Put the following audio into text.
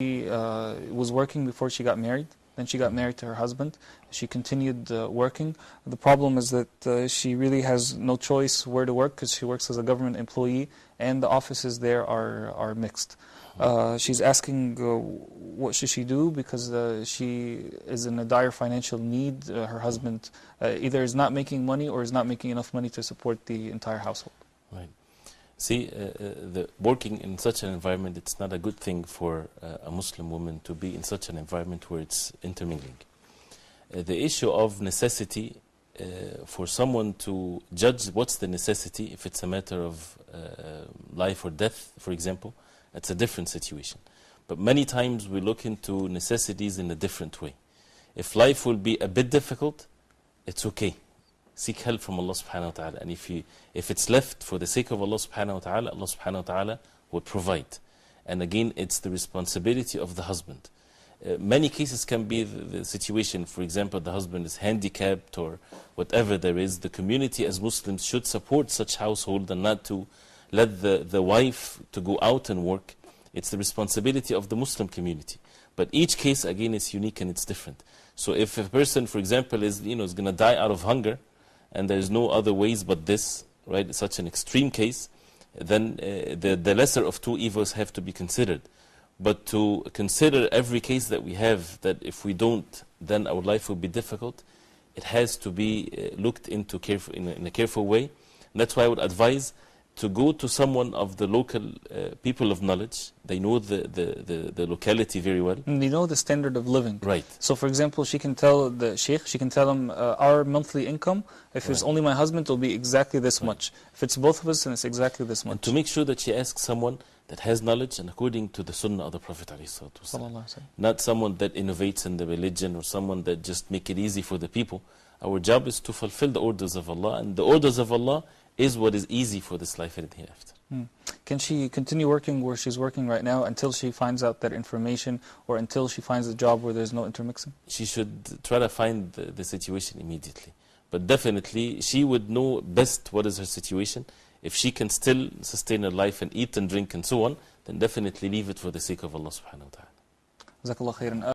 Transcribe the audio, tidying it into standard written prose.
She was working before she got married. Then she got married to her husband. She continued working. The problem is that she really has no choice where to work because she works as a government employee and the offices there are mixed. She's asking what should she do because she is in a dire financial need. Her husband either is not making money or is not making enough money to support the entire household. Right. See, working in such an environment, it's not a good thing for a Muslim woman to be in such an environment where it's intermingling. The issue of necessity, for someone to judge what's the necessity, if it's a matter of life or death, for example, that's a different situation. But many times we look into necessities in a different way. If life will be a bit difficult, it's okay. Seek help from Allah subhanahu wa ta'ala. And if it's left for the sake of Allah subhanahu wa ta'ala, Allah subhanahu wa ta'ala will provide. And again, it's the responsibility of the husband. Many cases can be the situation, for example, the husband is handicapped or whatever there is. The community as Muslims should support such household and not to let the wife to go out and work. It's the responsibility of the Muslim community. But each case, again, is unique and it's different. So if a person, for example, is going to die out of hunger, and there's no other ways but this, right? Such an extreme case, then the lesser of two evils have to be considered. But to consider every case that we have, that if we don't, then our life will be difficult, it has to be looked into in a careful way. And that's why I would advise to go to someone of the local people of knowledge. They know the locality very well. And they know the standard of living. Right. So for example, she can tell the sheikh, she can tell him our monthly income, if it's only my husband, it will be exactly this much. If it's both of us, then it's exactly this much. And to make sure that she asks someone that has knowledge and according to the sunnah of the Prophet ﷺ. Not someone that innovates in the religion or someone that just make it easy for the people. Our job is to fulfill the orders of Allah, and the orders of Allah is what is easy for this life and hereafter. Can she continue working where she's working right now until she finds out that information or until she finds a job where there's no intermixing? She should try to find the situation immediately. But definitely, she would know best what is her situation. If she can still sustain her life and eat and drink and so on, then definitely leave it for the sake of Allah subhanahu wa ta'ala. Jazakallah khairan.